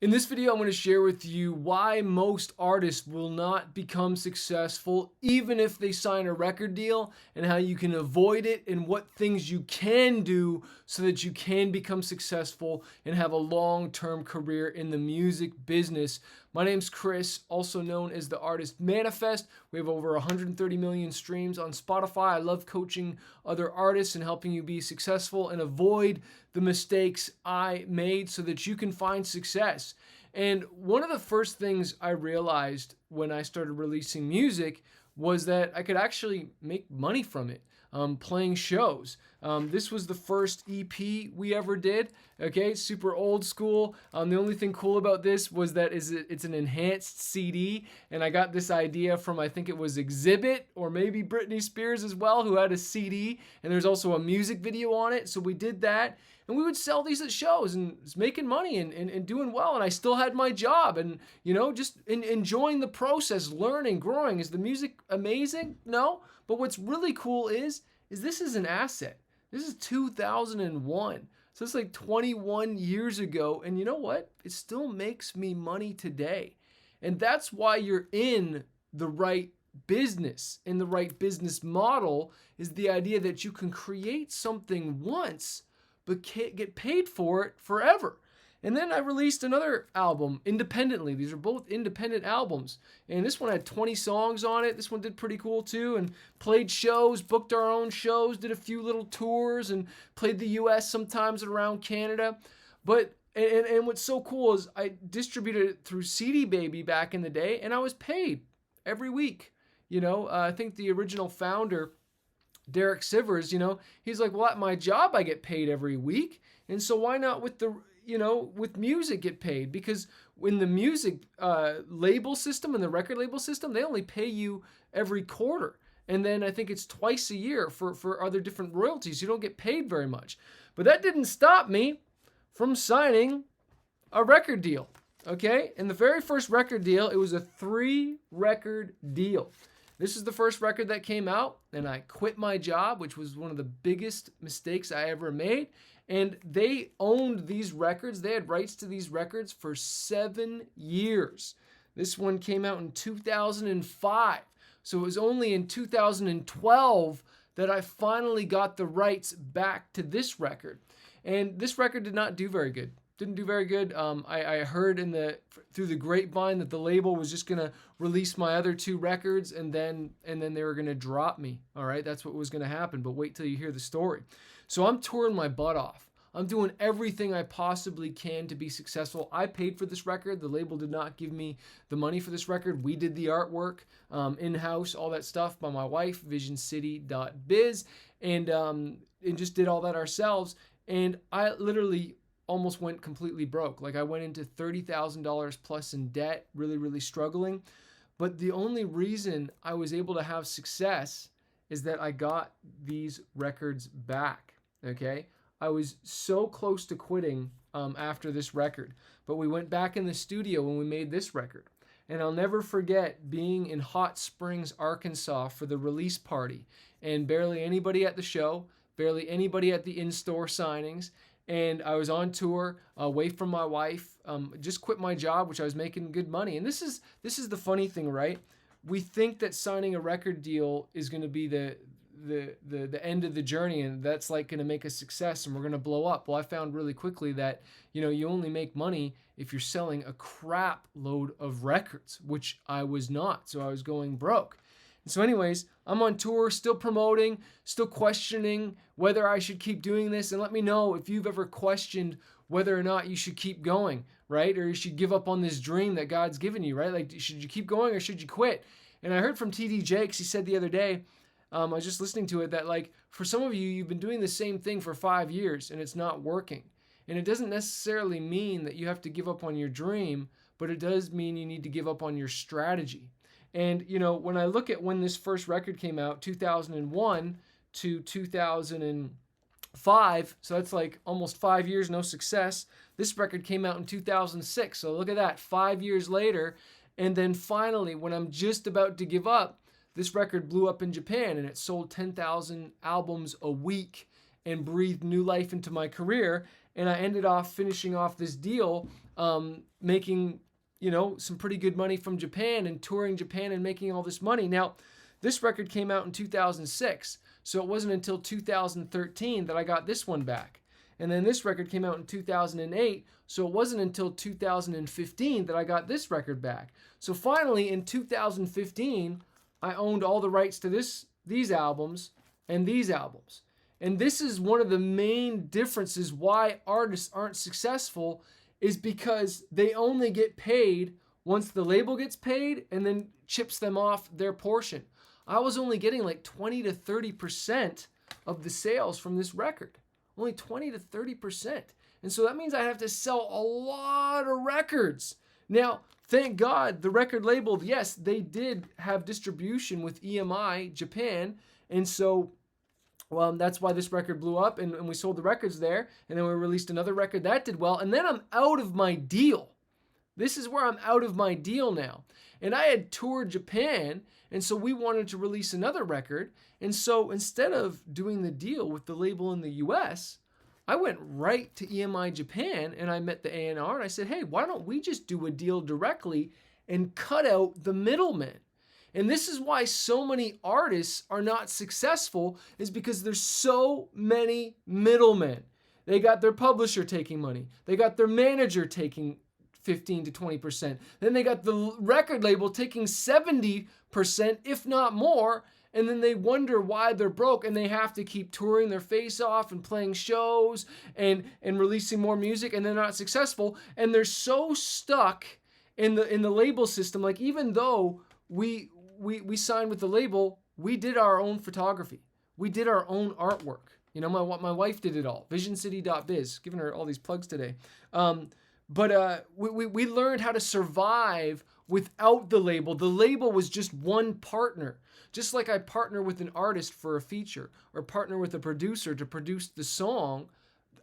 In this video, I'm going to share with you why most artists will not become successful even if they sign a record deal, and how you can avoid it and what things you can do so that you can become successful and have a long-term career in the music business. My name's Chris, also known as the Artist Manifest. We have over 130 million streams on Spotify. I love coaching other artists and helping you be successful and avoid the mistakes I made so that you can find success. And one of the first things I realized when I started releasing music was that I could actually make money from it, playing shows. This was the first EP we ever did. Okay, super old school. The only thing cool about this was that it's an enhanced CD, and I got this idea from, I think it was Exhibit or maybe Britney Spears as well, who had a CD, and there's also a music video on it. So we did that, and we would sell these at shows, and it's making money and doing well. And I still had my job, and just enjoying the process, learning, growing. Is the music amazing? No, but what's really cool is this is an asset. This is 2001. So it's like 21 years ago. And you know what? It still makes me money today. And that's why you're in the right business. In the right business model is the idea that you can create something once, but can't get paid for it forever. And then I released another album independently. These are both independent albums. And this one had 20 songs on it. This one did pretty cool too. And played shows, booked our own shows, did a few little tours, and played the US sometimes and around Canada. But and what's so cool is I distributed it through CD Baby back in the day, and I was paid every week. I think the original founder, Derek Sivers, he's like, well, at my job I get paid every week. And so why not with with music get paid? Because in the music label system and the record label system, they only pay you every quarter. And then I think it's twice a year for other different royalties. You don't get paid very much. But that didn't stop me from signing a record deal. Okay? And the very first record deal, it was a 3-record deal. This is the first record that came out, and I quit my job, which was one of the biggest mistakes I ever made. And they owned these records. They had rights to these records for 7 years. This one came out in 2005. So it was only in 2012 that I finally got the rights back to this record. And this record did not do very good. Didn't do very good. I heard through the grapevine that the label was just gonna release my other 2 records, and then they were gonna drop me. All right, that's what was gonna happen. But wait till you hear the story. So I'm touring my butt off. I'm doing everything I possibly can to be successful. I paid for this record. The label did not give me the money for this record. We did the artwork in-house, all that stuff by my wife, visioncity.biz, and just did all that ourselves. And I literally almost went completely broke. Like, I went into $30,000 plus in debt, really, really struggling. But the only reason I was able to have success is that I got these records back. Okay? I was so close to quitting after this record, but we went back in the studio when we made this record. And I'll never forget being in Hot Springs, Arkansas for the release party, and barely anybody at the show, barely anybody at the in-store signings. And I was on tour, away from my wife, just quit my job, which I was making good money. And this is the funny thing, right? We think that signing a record deal is going to be the end of the journey, and that's like going to make us success and we're going to blow up. Well, I found really quickly that you only make money if you're selling a crap load of records, which I was not. So I was going broke. And so anyways, I'm on tour, still promoting, still questioning whether I should keep doing this. And let me know if you've ever questioned whether or not you should keep going, right? Or you should give up on this dream that God's given you, right? Like, should you keep going or should you quit? And I heard from TD Jakes, he said the other day, I was just listening to it, that like, for some of you, you've been doing the same thing for 5 years and it's not working. And it doesn't necessarily mean that you have to give up on your dream, but it does mean you need to give up on your strategy. And, when I look at when this first record came out, 2001 to 2005, so that's like almost 5 years, no success. This record came out in 2006. So look at that, 5 years later. And then finally, when I'm just about to give up, this record blew up in Japan, and it sold 10,000 albums a week and breathed new life into my career. and I ended off finishing off this deal, making, some pretty good money from Japan and touring Japan and making all this money. Now, this record came out in 2006, so it wasn't until 2013 that I got this one back. And then this record came out in 2008, so it wasn't until 2015 that I got this record back. So finally, in 2015, I owned all the rights to these albums and these albums. And this is one of the main differences why artists aren't successful, is because they only get paid once the label gets paid and then chips them off their portion. I was only getting like 20 to 30% of the sales from this record. Only 20 to 30%. And so that means I have to sell a lot of records. Now, thank God, the record label, yes, they did have distribution with EMI Japan. And so that's why this record blew up, and we sold the records there. And then we released another record that did well. And then I'm out of my deal. This is where I'm out of my deal now. And I had toured Japan, and so we wanted to release another record. And so instead of doing the deal with the label in the US, I went right to EMI Japan, and I met the A&R, and I said, hey, why don't we just do a deal directly and cut out the middleman? And this is why so many artists are not successful, is because there's so many middlemen. They got their publisher taking money. They got their manager taking 15 to 20%. Then they got the record label taking 70%, if not more. And then they wonder why they're broke, and they have to keep touring their face off and playing shows and releasing more music, and they're not successful. And they're so stuck in the label system. Like, even though we signed with the label, we did our own photography. We did our own artwork. My wife did it all. VisionCity.biz, giving her all these plugs today. But we learned how to survive without the label. The label was just one partner. Just like I partner with an artist for a feature, or partner with a producer to produce the song,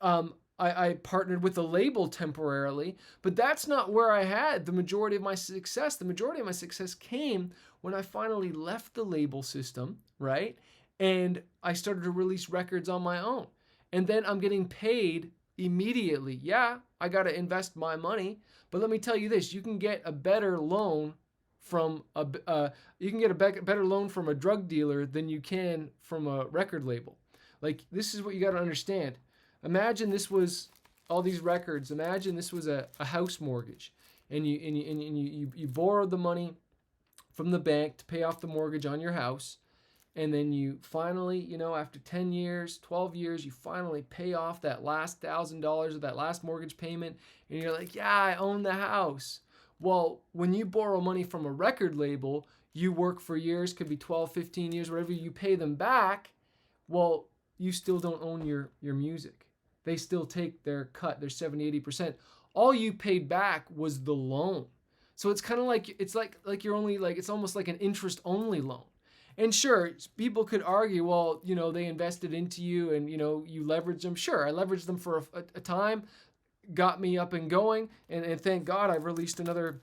I partnered with a label temporarily, but that's not where I had the majority of my success. The majority of my success came when I finally left the label system, right? And I started to release records on my own. And then I'm getting paid immediately. Yeah, I got to invest my money, but let me tell you this, you can get a better loan from better loan from a drug dealer than you can from a record label. Like, this is what you got to understand. Imagine this was all these records. Imagine this was a house mortgage, and you borrowed the money from the bank to pay off the mortgage on your house, and then you finally, after 10 years, 12 years, you finally pay off that last $1,000 of that last mortgage payment, and you're like, yeah, I own the house. Well, when you borrow money from a record label, you work for years, could be 12, 15 years, whatever, you pay them back, well, you still don't own your music. They still take their cut, their 70, 80%. All you paid back was the loan. So it's kind of like, it's like you're only like, it's almost like an interest-only loan. And sure, people could argue, well, they invested into you and, you leveraged them. Sure, I leveraged them for a time, got me up and going, and thank God I've released another,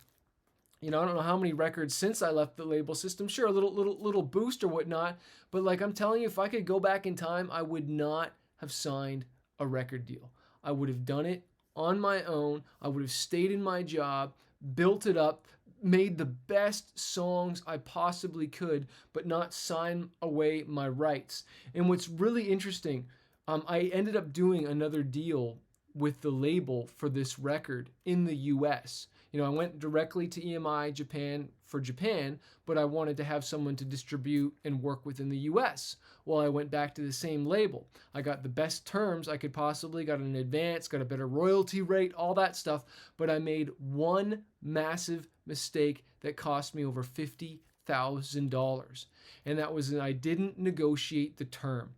I don't know how many records since I left the label system. Sure, a little boost or whatnot, but like I'm telling you, if I could go back in time, I would not have signed a record deal. I would have done it on my own. I would have stayed in my job, built it up, made the best songs I possibly could, but not sign away my rights. And what's really interesting, I ended up doing another deal with the label for this record in the US. I went directly to EMI Japan for Japan, but I wanted to have someone to distribute and work with in the US. Well, I went back to the same label. I got the best terms I could possibly, got an advance, got a better royalty rate, all that stuff, but I made one massive mistake that cost me over $50,000. And that was that I didn't negotiate the term.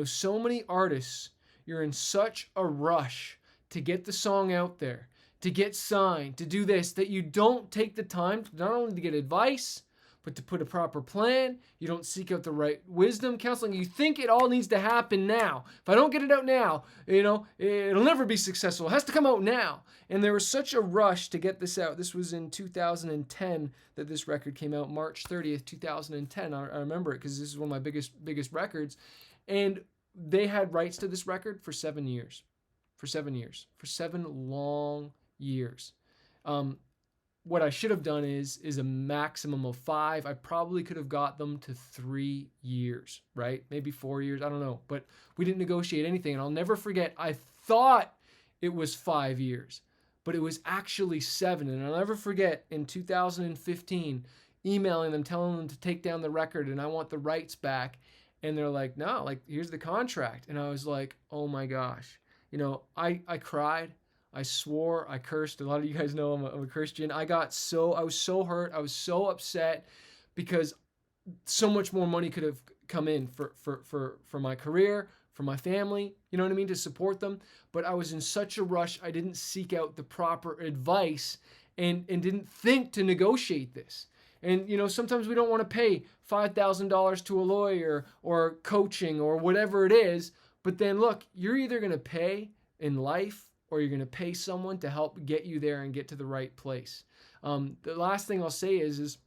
So many artists, you're in such a rush to get the song out there, to get signed, to do this, that you don't take the time not only to get advice, but to put a proper plan. You don't seek out the right wisdom, counseling. You think it all needs to happen now. If I don't get it out now, it'll never be successful. It has to come out now. And there was such a rush to get this out. This was in 2010 that this record came out, March 30th, 2010. I remember it because this is one of my biggest records. And they had rights to this record for 7 years. for 7 years, for 7 long years. What I should have done is a maximum of 5. I probably could have got them to 3 years, right? Maybe 4 years, I don't know. But we didn't negotiate anything. And I'll never forget, I thought it was 5 years, but it was actually 7. And I'll never forget in 2015, emailing them, telling them to take down the record and I want the rights back. And they're like, no, like, here's the contract. And I was like, oh my gosh. I cried. I swore, I cursed. A lot of you guys know I'm a Christian. I was so hurt. I was so upset because so much more money could have come in for my career, for my family, you know what I mean, to support them. But I was in such a rush, I didn't seek out the proper advice and didn't think to negotiate this. And, sometimes we don't want to pay $5,000 to a lawyer or coaching or whatever it is. But then look, you're either going to pay in life or you're going to pay someone to help get you there and get to the right place. The last thing I'll say is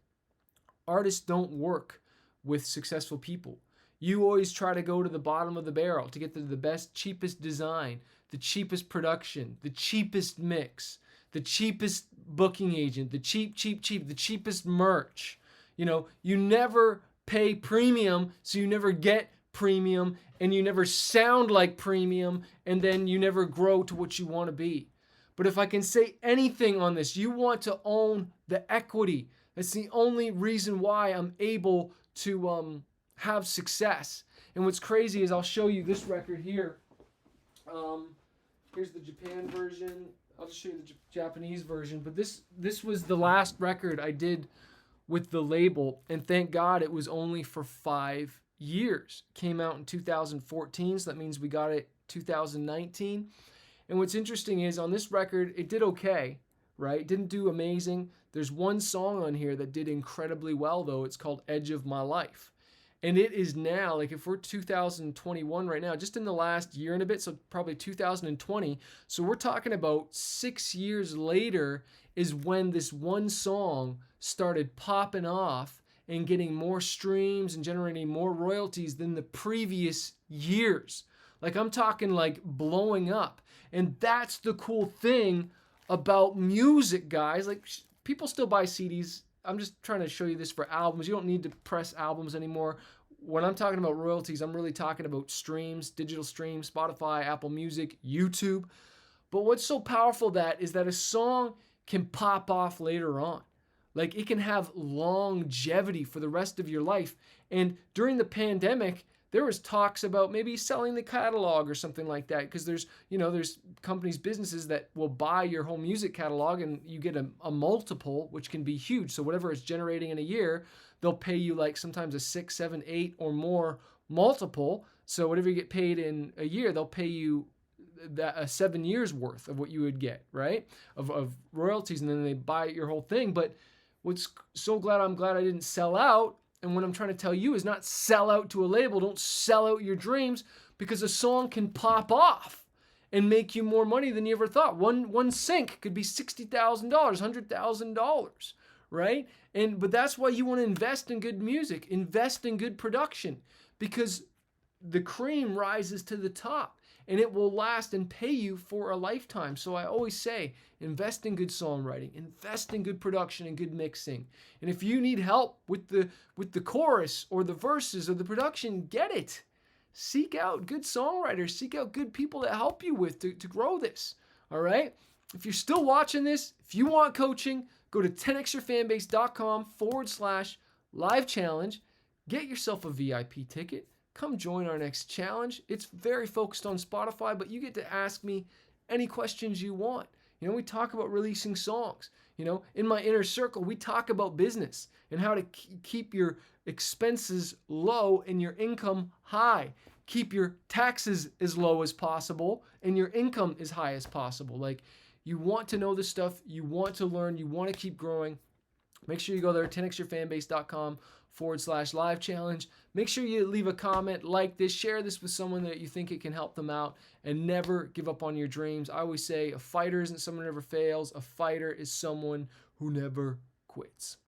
artists don't work with successful people. You always try to go to the bottom of the barrel to get the best, cheapest design, the cheapest production, the cheapest mix, the cheapest booking agent, the the cheapest merch. You never pay premium, so you never get premium, and you never sound like premium, and then you never grow to what you want to be. But if I can say anything on this, you want to own the equity. That's the only reason why I'm able to have success. And what's crazy is I'll show you this record here. Here's the Japan version. I'll just show you the Japanese version. But this was the last record I did with the label, and thank God it was only for 5 years. Came out in 2014, so that means we got it 2019. And what's interesting is on this record, it did okay, right? It didn't do amazing. There's one song on here that did incredibly well, though. It's called Edge of My Life. And it is now, like if we're 2021 right now, just in the last year and a bit, so probably 2020. So we're talking about 6 years later is when this one song started popping off and getting more streams and generating more royalties than the previous years. Like I'm talking like blowing up. And that's the cool thing about music, guys. Like people still buy CDs. I'm just trying to show you this for albums. You don't need to press albums anymore. When I'm talking about royalties, I'm really talking about streams, digital streams, Spotify, Apple Music, YouTube. But what's so powerful is that a song can pop off later on. Like it can have longevity for the rest of your life. And during the pandemic, there was talks about maybe selling the catalog or something like that, because there's companies, businesses that will buy your whole music catalog and you get a multiple, which can be huge. So whatever it's generating in a year, they'll pay you like sometimes a 6, 7, 8 or more multiple. So whatever you get paid in a year, they'll pay you a 7 years worth of what you would get, right? Of royalties, and then they buy your whole thing. But what's so I'm glad I didn't sell out. And what I'm trying to tell you is not sell out to a label. Don't sell out your dreams, because a song can pop off and make you more money than you ever thought. One sync could be $60,000, $100,000, right? But that's why you want to invest in good music, invest in good production, because the cream rises to the top and it will last and pay you for a lifetime. So I always say, invest in good songwriting, invest in good production and good mixing. And if you need help with the chorus or the verses or the production, get it. Seek out good songwriters, seek out good people to help you with to grow this. All right? If you're still watching this, if you want coaching, go to 10xyourfanbase.com/live challenge. Get yourself a VIP ticket. Come join our next challenge. It's very focused on Spotify, but you get to ask me any questions you want. We talk about releasing songs. In my inner circle, we talk about business and how to keep your expenses low and your income high. Keep your taxes as low as possible and your income as high as possible. Like, you want to know this stuff. You want to learn. You want to keep growing. Make sure you go there, 10xyourfanbase.com/live challenge. Make sure you leave a comment, like this, share this with someone that you think it can help them out, and never give up on your dreams. I always say a fighter isn't someone who never fails. A fighter is someone who never quits.